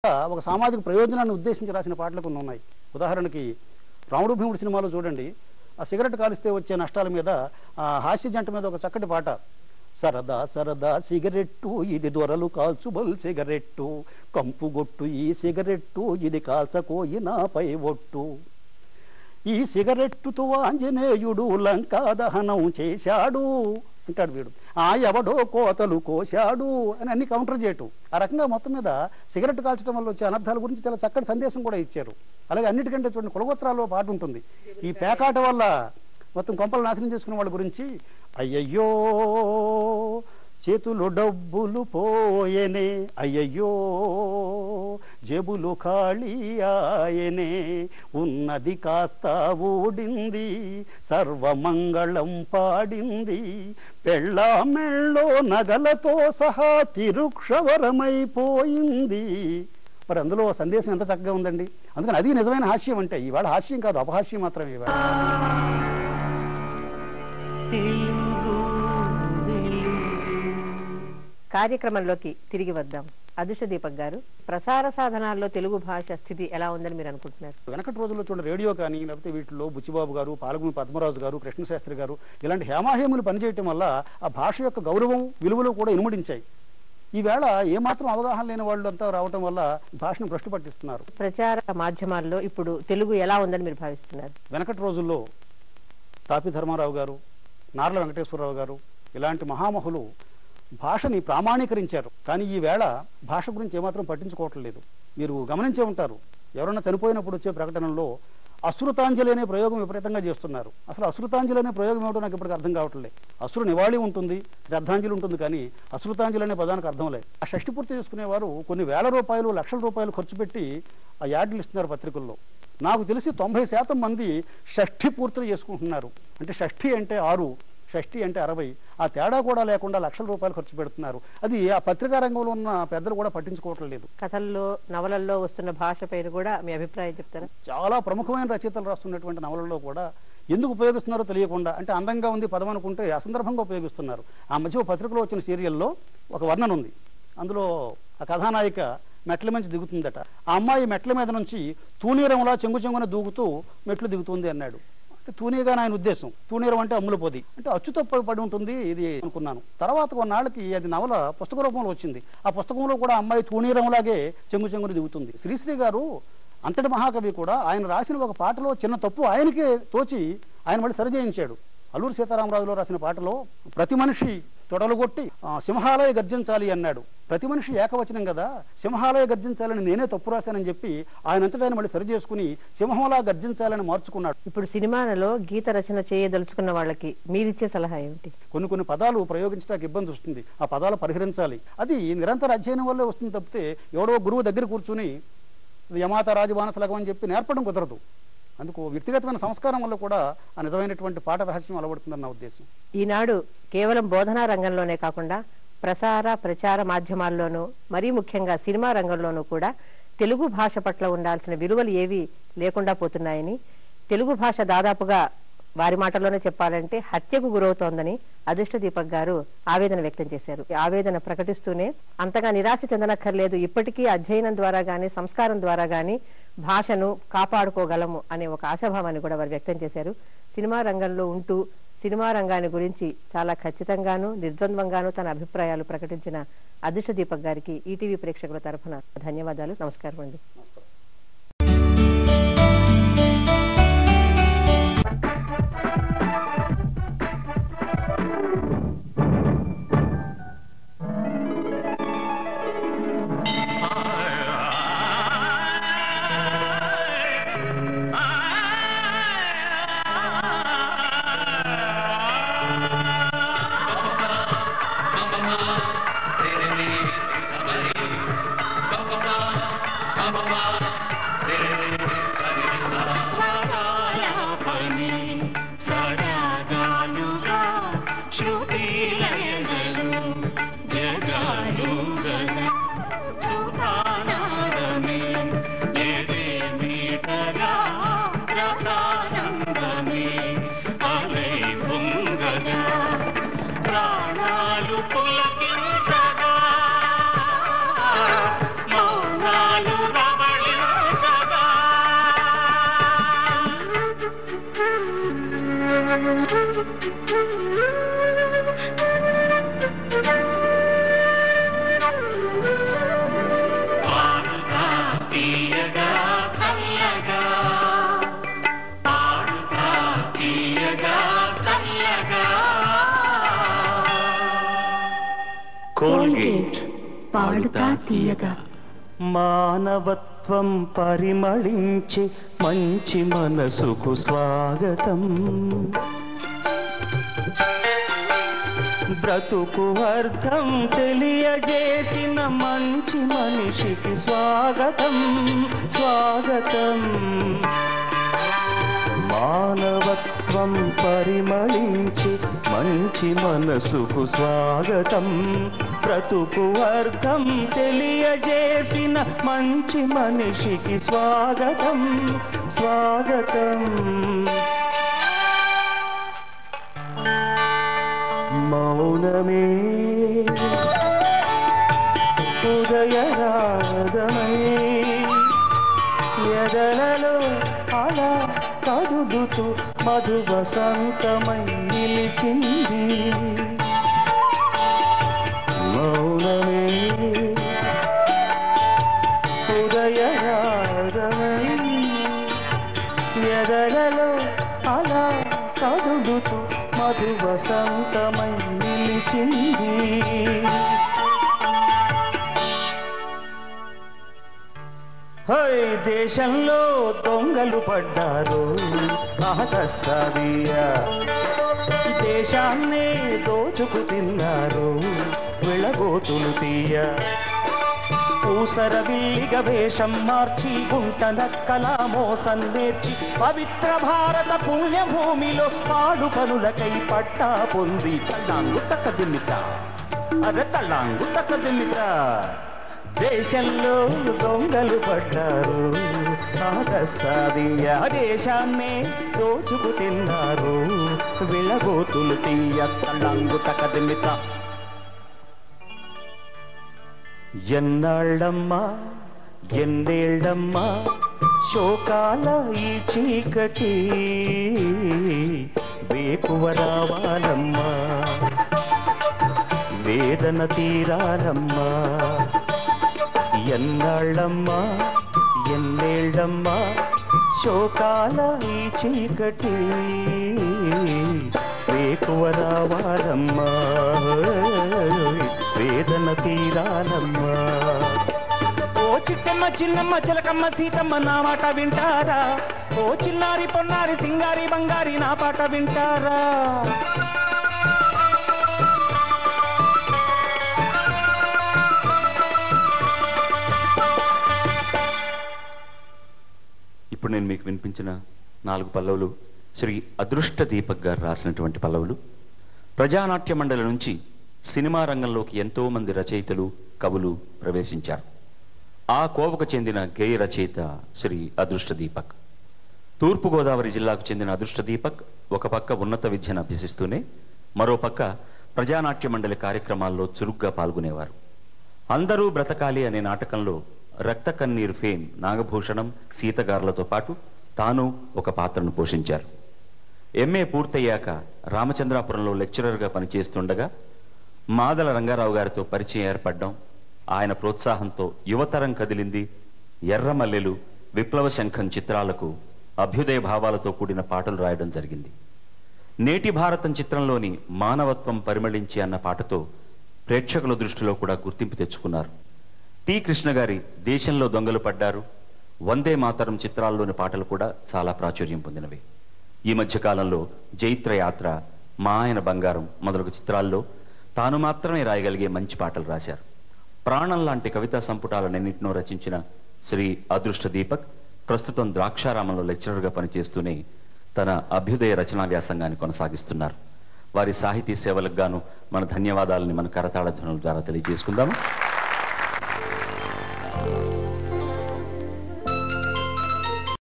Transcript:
ఒక సామాజిక ప్రయోజనాన్ని ఉద్దేశించి రాసిన పాటలు కొన్ని ఉన్నాయి. ఉదాహరణకి రాముడు భీముడు సినిమాలో చూడండి, ఆ సిగరెట్ కాలిస్తే వచ్చే నష్టాల మీద హాస్య జంట మీద ఒక చక్కటి పాట. సరదా సరదా సిగరెట్టు ఇది దొరలు కాల్చుబల్ సిగరెట్టు, కంపుగొట్టు ఈ సిగరెట్టు ఇది కాల్చకోయినాపై ఒట్టు, ఈ సిగరెట్టుతో ఆంజనేయుడు లంకా దహనం చేశాడు అంటాడు వీడు. ఎవడో కోతలు కోశాడు అని అన్ని కౌంటర్ చేయటం. ఆ రకంగా మొత్తం మీద సిగరెట్ కాల్చడం వల్ల వచ్చే అనర్థాల గురించి చాలా చక్కటి సందేశం కూడా ఇచ్చారు. అలాగే అన్నిటికంటే చూడండి, కులగోత్రాల్లో పాట ఉంటుంది. ఈ పేకాట వల్ల మొత్తం కొంపలు నాశనం చేసుకునే వాళ్ళ గురించి, అయ్యయ్యో చేతులు డబ్బులు పోయెనే, అయ్యయ్యో జేబులు ఖాళీ ఆయనే, ఉన్నది కాస్త ఊడింది సర్వమంగళం పాడింది, పెళ్ళామెళ్ళో నగలతో సహా తిరుక్షవరమైపోయింది. మరి అందులో సందేశం ఎంత చక్కగా ఉందండి. అందుకని అది నిజమైన హాస్యం అంటే. ఇవాళ హాస్యం కాదు, అపహాస్యం మాత్రమే ఇవాళ. కార్యక్రమంలోకి తిరిగి వద్దాం. అదృష్ట దీపక్ గారు, ప్రసార సాధనాల్లో తెలుగు భాష స్థితి ఎలా ఉందని మీరు అనుకుంటున్నారు? వెనకటి రోజుల్లో చూడండి, రేడియో కానీ లేకపోతే వీటిలో బుచ్చిబాబు గారు, పాలగుని పద్మరాజు గారు, కృష్ణశాస్త్రి గారు ఇలాంటి హేమాహేములు పనిచేయటం వల్ల ఆ భాష యొక్క గౌరవం విలువలు కూడా ఇనుమడించాయి. ఈవేళ ఏమాత్రం అవగాహన లేని వాళ్ళు అంతా రావటం వల్ల భాషను భ్రష్టు పట్టిస్తున్నారు. ప్రచార మాధ్యమాల్లో ఇప్పుడు తెలుగు ఎలా ఉందని మీరు భావిస్తున్నారు? వెనకటి రోజుల్లో తాపి ధర్మారావు గారు, నార్ల వెంకటేశ్వరరావు గారు ఇలాంటి మహామహులు భాషని ప్రామాణీకరించారు. కానీ ఈవేళ భాష గురించి ఏమాత్రం పట్టించుకోవటం లేదు. మీరు గమనించే ఉంటారు, ఎవరన్నా చనిపోయినప్పుడు వచ్చే ప్రకటనలో అశ్రుతాంజలి అనే ప్రయోగం విపరీతంగా చేస్తున్నారు. అసలు అశ్రుతాంజలి అనే ప్రయోగం ఏమిటో నాకు ఇప్పటికి అర్థం కావట్లేదు. అశ్రు నివాళి ఉంటుంది, శ్రద్ధాంజలి ఉంటుంది, కానీ అశ్రుతాంజలి అనే పదానికి అర్థం లేదు. ఆ షష్ఠి పూర్తి చేసుకునేవారు కొన్ని వేల రూపాయలు, లక్షల రూపాయలు ఖర్చు పెట్టి ఆ యాడ్లు ఇస్తున్నారు పత్రికల్లో. నాకు తెలిసి 90% మంది షష్ఠి పూర్తి చేసుకుంటున్నారు. అంటే షష్ఠి అంటే 6, షష్ఠి అంటే 60. ఆ తేడా కూడా లేకుండా లక్షల రూపాయలు ఖర్చు పెడుతున్నారు. అది ఆ పత్రికా రంగంలో ఉన్న పెద్దలు కూడా పట్టించుకోవటం లేదు. కథల్లో, నవలల్లో వస్తున్న భాష పైన కూడా మీ అభిప్రాయం చెప్తారా? చాలా ప్రముఖమైన రచయితలు రాస్తున్నటువంటి నవలల్లో కూడా ఎందుకు ఉపయోగిస్తున్నారో తెలియకుండా, అంటే అందంగా ఉంది పదం అనుకుంటే అసందర్భంగా ఉపయోగిస్తున్నారు. ఆ మధ్య పత్రికలో వచ్చిన సీరియల్లో ఒక వర్ణన ఉంది. అందులో ఆ కథానాయిక మెట్ల నుంచి దిగుతుందట. ఆ అమ్మాయి మెట్ల మీద నుంచి తూనీరంలా చెంగు చెంగున దూకుతూ మెట్లు దిగుతుంది అన్నాడు. అంటే తూనీగా ఆయన ఉద్దేశం. తూనీరం అంటే అమ్ముల పొది, అంటే అచ్చుతో పడి ఉంటుంది ఇది అనుకున్నాను. తర్వాత కొన్నాళ్ళకి అది నవల పుస్తక రూపంలో వచ్చింది. ఆ పుస్తకంలో కూడా అమ్మాయి తూనీరంలాగే చెంగు చెంగుని దిగుతుంది. శ్రీశ్రీ గారు అంతటి మహాకవి కూడా ఆయన రాసిన ఒక పాటలో చిన్న తప్పు ఆయనకే తోచి ఆయన మళ్ళీ సరిచేయించాడు. అల్లూరి సీతారామరాజులో రాసిన పాటలో ప్రతి మనిషి తొడలుగొట్టి సింహాలయ గర్జించాలి అన్నాడు. ప్రతి మనిషి ఏకవచనం కదా, సింహాలయ గర్జించాలని నేనే తప్పు రాశానని చెప్పి ఆయనంతటా ఆయన మళ్ళీ సరి చేసుకుని సింహంలా గర్జించాలని మార్చుకున్నాడు. ఇప్పుడు సినిమాలలో గీత రచన చేయదలుచుకున్న వాళ్ళకి మీరిచ్చే సలహా ఏమిటి? కొన్ని పదాలు ప్రయోగించడానికి ఇబ్బంది వస్తుంది. ఆ పదాలు పరిహరించాలి. అది నిరంతర అధ్యయనం వల్లే వస్తుంది తప్పితే ఎవడో గురువు దగ్గర కూర్చుని యమాత రాజబానసలగం అని చెప్పి నేర్పడం కుదరదు. అందుకు వ్యక్తిగతమైన సంస్కారం వల్ల కూడా ఆ నిజమైనటువంటి పాట రహస్యం అలవడుతుందని నా ఉద్దేశం. ఈనాడు కేవలం బోధనా రంగంలోనే కాకుండా ప్రచార మాధ్యమాల్లోనూ, మరీ ముఖ్యంగా సినిమా రంగంలోనూ కూడా తెలుగు భాష పట్ల ఉండాల్సిన విలువలు ఏవి లేకుండా పోతున్నాయని, తెలుగు భాష దాదాపుగా వారి మాటల్లోనే చెప్పాలంటే హత్యకు గురవుతోందని అదృష్ట దీపక్ గారు ఆవేదన వ్యక్తం చేశారు. ఆవేదన ప్రకటిస్తూనే అంతగా నిరాశ చెందనక్కర్లేదు, ఇప్పటికీ అధ్యయనం ద్వారా గాని, సంస్కారం ద్వారా గాని భాషను కాపాడుకోగలము అనే ఒక ఆశాభావాన్ని కూడా వారు వ్యక్తం చేశారు. సినిమా రంగంలో ఉంటూ సినిమా రంగాన్ని గురించి చాలా ఖచ్చితంగాను, నిర్ద్వంద్వంగాను తన అభిప్రాయాలు ప్రకటించిన అదృష్ట దీపక్ గారికి ఈటీవీ ప్రేక్షకుల తరఫున ధన్యవాదాలు. నమస్కారం అండి. పులకించగా మౌనాలు కోల్గేట్ పాడుతా తీయగా. మానవత్వం పరిమళించి మంచి మనసుకు స్వాగతం. బ్రతుకు అర్థం తెలియజేసిన మంచి మనిషికి స్వాగతం స్వాగతం. మానవత్వం పరిమళించి మంచి మనసుకు స్వాగతం. బ్రతుకు అర్థం తెలియజేసిన మంచి మనిషికి స్వాగతం స్వాగతం. మౌనమే ఉదయరాగమై ఎదలలో అలా కదులుతూ మధు వసంతమై నిలిచింది. మౌనమే ఉదయరాగమై ఎదలలో అలా కదులుతూ మధు వసంతమై నిలిచింది. హై దేశంలో దొంగలు పడ్డారు మహతస్సదియా. దేశాన్నే దోచుకు తిన్నారు వెళ్ళబోతులు తీయ. ఊసర విల్లిగ వేషం మార్చి గుంట నక్కల మోసం నేర్చి పవిత్ర భారత పుణ్యభూమిలో పాడు పనులకై పట్టా పొంది తల్లాంగు తక్క దిమ్మిత అరే తల్లాంగు తక్క దిమ్మిత. దేశంలో దొంగలు పడ్డారు కాదసాదియా. దేశాన్నే దోచుకు తిన్నారు వెళ్ళబోతులు తీయ తల్లాంగు తక్క దిమ్మిత. ఎన్నాళ్ళమ్మా ఎన్నేళ్ళమ్మా శోకాల ఈ చీకటి వేకువ రావాలమ్మా వేదన తీరాలమ్మా. ఎన్నాళ్ళమ్మా ఎన్నేళ్ళమ్మా శోకాల ఈ చీకటి వేకువ రావాలమ్మా వేదన తీరాలమ్మా. ఓ చిట్టమ్మ చిన్నమ్మ చిలకమ్మ సీతమ్మ నా మాట వింటారా? ఓ చిన్నారి పొన్నారి సింగారి బంగారి నా పాట వింటారా? ఇప్పుడు నేను మీకు వినిపించిన 4 పల్లవులు శ్రీ అదృష్ట దీపక్ గారు రాసినటువంటి పల్లవులు. ప్రజానాట్య మండలి నుంచి సినిమా రంగంలోకి ఎంతో మంది రచయితలు కవులు ప్రవేశించారు. ఆ కోవకు చెందిన గేయ రచయిత శ్రీ అదృష్ట దీపక్. తూర్పుగోదావరి జిల్లాకు చెందిన అదృష్ట దీపక్ ఒక పక్క ఉన్నత విద్యను అభ్యసిస్తూనే మరో పక్క ప్రజానాట్య మండలి కార్యక్రమాల్లో చురుగ్గా పాల్గొనేవారు. అందరూ బ్రతకాలి అనే నాటకంలో రక్త కన్నీరు ఫేమ్ నాగభూషణం సీతగారులతో పాటు తాను ఒక పాత్రను పోషించారు. ఎంఏ పూర్తయ్యాక రామచంద్రాపురంలో లెక్చరర్గా పనిచేస్తుండగా మాదల రంగారావు గారితో పరిచయం ఏర్పడడం, ఆయన ప్రోత్సాహంతో యువతరం కదిలింది, ఎర్రమల్లెలు, విప్లవ శంఖం చిత్రాలకు అభ్యుదయ భావాలతో కూడిన పాటలు రాయడం జరిగింది. నేటి భారతం చిత్రంలోని మానవత్వం పరిమళించి అన్న పాటతో ప్రేక్షకుల దృష్టిలో కూడా గుర్తింపు తెచ్చుకున్నారు. టి కృష్ణ గారి దేశంలో దొంగలు పడ్డారు, వందే మాతరం చిత్రాల్లోని పాటలు కూడా చాలా ప్రాచుర్యం పొందినవి. ఈ మధ్య కాలంలో జైత్ర యాత్ర, మా ఆయన బంగారం మొదలగు చిత్రాల్లో తాను మాత్రమే రాయగలిగే మంచి పాటలు రాశారు. ప్రాణం లాంటి కవితా సంపుటాలన్నింటినో రచించిన శ్రీ అదృష్ట దీపక్ ప్రస్తుతం ద్రాక్షారామంలో లెక్చరర్గా పనిచేస్తూనే తన అభ్యుదయ రచనా వ్యాసంగాన్ని కొనసాగిస్తున్నారు. వారి సాహితీ సేవలకు గాను మన ధన్యవాదాలని మన కరతాళ ధ్వనుల ద్వారా తెలియజేసుకుందాము.